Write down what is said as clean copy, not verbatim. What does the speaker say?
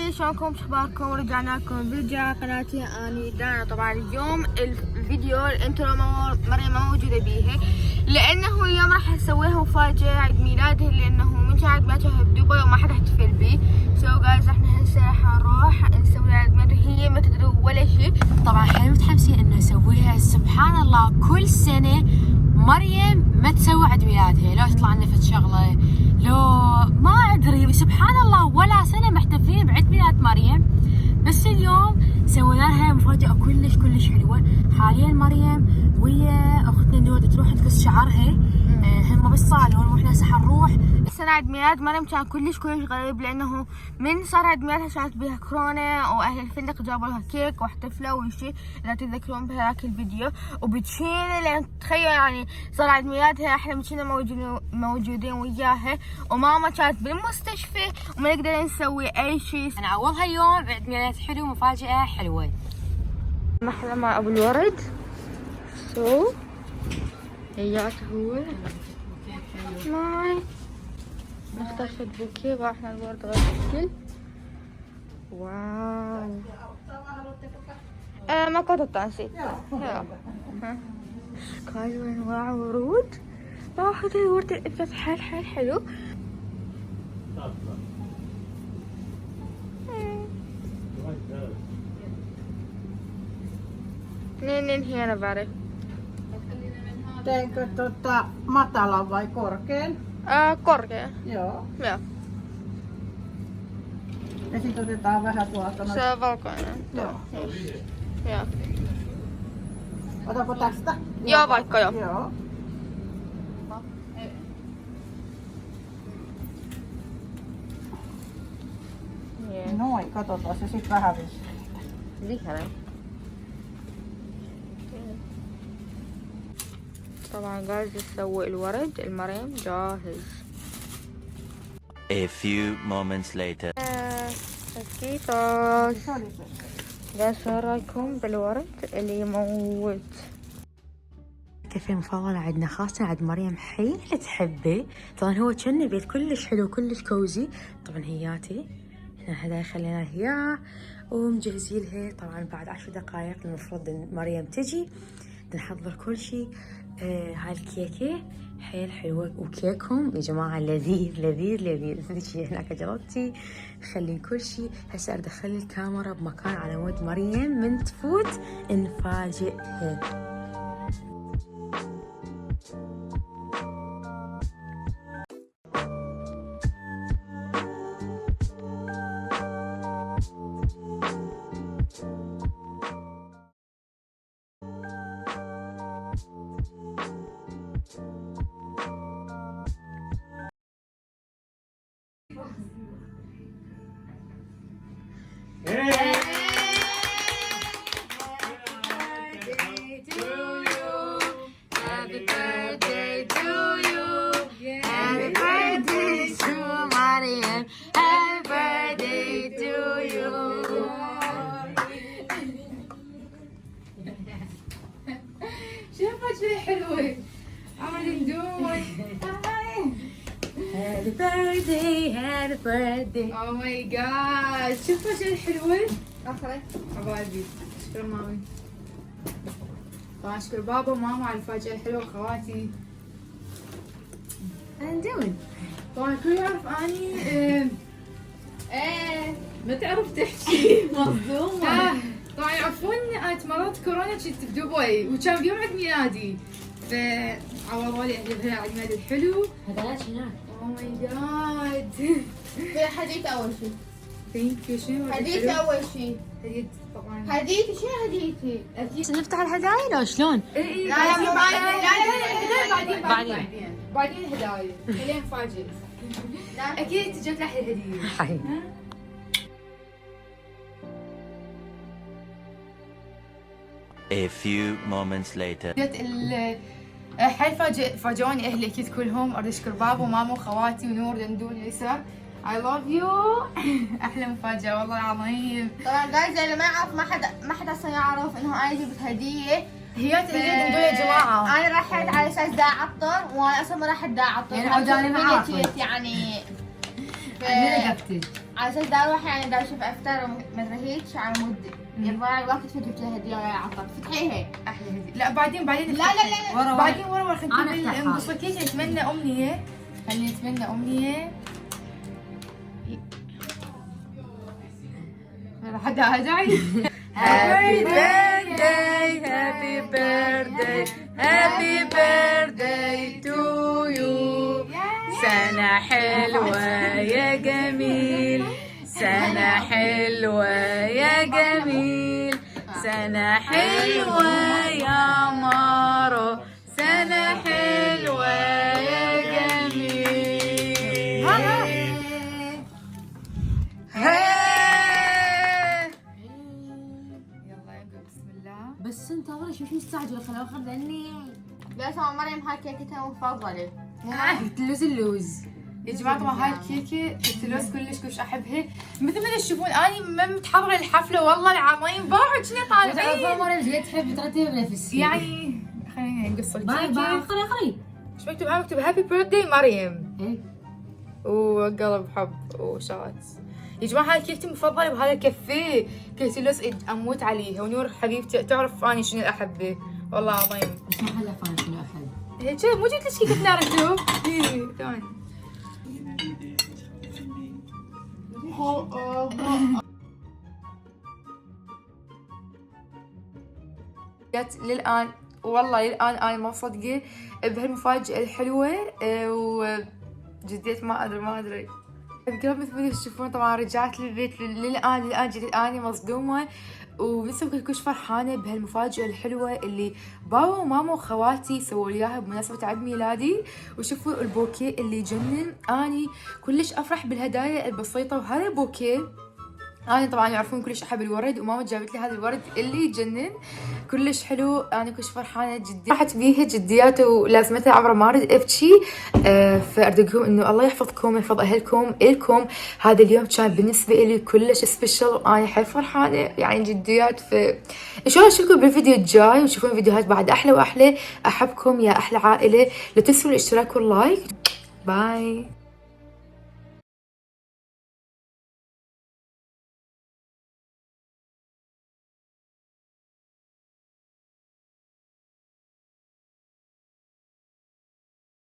جايز شلونكم اخباركم؟ رجعنا لكم برجع قناتي اني دانا. طبعا اليوم الفيديو الانترو مريم ما موجوده بيها لانه اليوم راح اسويها مفاجاه عيد ميلادها، لانه من كان عيد ميلادها بدبي وما حد احتفل بيه. سو جايز احنا هسه راح نروح نسوي عيد ميلادها، هي ما تدري ولا شيء. طبعا احنا متحمسين انه نسويها. سبحان الله كل سنه مريم ما تسوي عيد ميلادها، لو يطلع لنا فد شغله لو ما ادري. سبحان الله ولا سنه محتفلين بعيد ميلاد مريم، بس اليوم سوينا لها مفاجاه كلش حلوه. حاليا مريم ويا اختنا نود تروح تقص شعرها، هم بالصالون واحنا هسه حنروح. السنة عيد ميلاد مريم كان كلش غريب، لانه من صار عيد ميلادها كانت بيها كورونا، واهل الفندق جابوا لها كيك واحتفلوا وشي اذا تتذكرون بهذاك الفيديو. وبتشينا لان تخيل يعني صار عيد ميلادها احنا بتشينا موجودين وياها، وماما كانت بالمستشفى وما نقدر نسوي اي شيء. نعوضها اليوم بعيد ميلاد حلو، مفاجاه حلوه. محلى مع ابو الورد هيات هو ماي نختار فد بوكيه واحنا الورد غير الكل. واو ما كنت نسيت. كايو انواع ورود. واو هذا الورد الابيض حيل حلو. Niin hieno väri. Teinkö matalan vai korkean? Korkea. Joo. Joo. Ja sitten otetaan vähän tuolta. Se on valkoinen. Joo. Joo. Otako tästä? Joo, vaikka joo. Joo. Noin, katsotaan se sitten vähän vihreä. طبعا جاهز نسوي الورد. المريم جاهز. A few moments later. كيفك؟ جاهز شو رايكم بالورد اللي يموت؟ كافيه مفضل عندنا، خاصة عند مريم حيل تحبه. طبعا هو كأنه بيت كلش حلو كلش كوزي. طبعا هياتي احنا هدايا خلينا اياه ومجهزين لها. طبعا بعد 10 دقائق المفروض ان مريم تجي نحضر كل شيء. هاي الكيكة حيل حلوة، وكيكهم يا جماعة لذيذ. تجي هناك جربتي خلين كل شيء. هسه ادخل الكاميرا بمكان على مود مريم من تفوت نفاجئها. شوفوا حلوة عمل ندوي. Happy birthday. اوه ماي جاد، شوفوا شو حلوة. اخري عبالي. اشكر مامي. طبعا اشكر بابا وماما على الفاجأة الحلوة، خواتي. ندوي. طبعا الكل يعرف اني ما تعرف تحكي مصدومة. طبعا يعرفون انا تمرضت كورونا كنت بدبي وكان بيوم عيد ميلادي، فعوضوا لي اهلي بها عيد ميلادي الحلو. هذا هناك. اوه ماي جاد. هديتي اول شيء. ثانك يو. شنو هديتي اول شيء. هديت طبعا. هديتي شنو هديتي؟ نفتح الهدايا لو شلون؟ لا بعدين هدايا. خلينا نفاجئ. اكيد تجيك لحظة الهدية. حي. A few moments later. حيل فاجئوني اهلي اكيد كلهم. اريد اشكر بابا وماما وخواتي ونور دندون يسا. I love you. احلى مفاجأة والله العظيم. طبعا جايز اللي ما يعرف ما حد اصلا يعرف انه انا جبت هدية. هي تريد دندون يا جماعة. انا رحت على اساس دا اعطر، وانا اصلا ما رحت دا اعطر. يعني عوداني معاكم. يعني على اساس دا اروح يعني دا اشوف افطار ومدري هيك على مود يبغى الوقت فجبت لها هديه ولا عطر فتحيها احلى هديه. لا بعدين لا بعدين ورا خلينا ننبسط. كيف نتمنى امنيه، خلينا نتمنى امنيه. حدا هداي. Happy birthday, happy birthday, happy birthday to you. سنة حلوة يا جميل، سنة حلوة يا جميل، سنة حلوة يا مارو، سنة حلوة يا جميل. بس انت اول شيء مش مستعجله، خلينا ناخذ لاني لا سوا مريم هاي كيكتها مفضله. اللوز يا جماعة طبعا هاي الكيكة التلوس كلش احبها. مثل ما تشوفون اني ما متحضرة الحفلة والله العظيم، باعوا كنا طالعين. مريم جاي تحب ترتب بنفسي يعني خلينا نقص الكيكة. خلي ايش مكتوب؟ مكتوب هابي بيرثدي مريم ايه وقلب حب وشغلات. يا جماعة هاي كيكتي المفضلة بهذا الكافيه، كيكة اللوز اموت عليها. ونور حبيبتي تعرف اني شنو احبه والله العظيم. بس ما حد عرفان شنو احب. هيك مو جبت لك كيكة نارتو؟ ايه كمان. للآن والله للآن أنا ما مصدقة بهالمفاجأة الحلوة وجديت ما أدري قبل مثل ما تشوفون. طبعا رجعت للبيت للآن جديت أنا مصدومة ولسه كلش فرحانة بهالمفاجأة الحلوة اللي بابا وماما وخواتي سووا لي اياها بمناسبة عيد ميلادي. وشوفوا البوكيه اللي جنن، أني كلش أفرح بالهدايا البسيطة. وهذا البوكيه أنا طبعا يعرفون كلش أحب الورد، وماما جابت لي هذا الورد اللي يجنن كلش حلو. أنا كلش فرحانة جدي راحت بيها جديات ولازمتها عمره ما أريد أبكي. فأرجوكم إنه الله يحفظكم ويحفظ أهلكم إلكم. هذا اليوم كان بالنسبة لي كلش سبيشل، أنا حيل فرحانة يعني جديات. إن شاء الله أشوفكم بالفيديو الجاي وتشوفون فيديوهات بعد أحلى وأحلى. أحبكم يا أحلى عائلة، لا تنسوا الاشتراك واللايك. باي.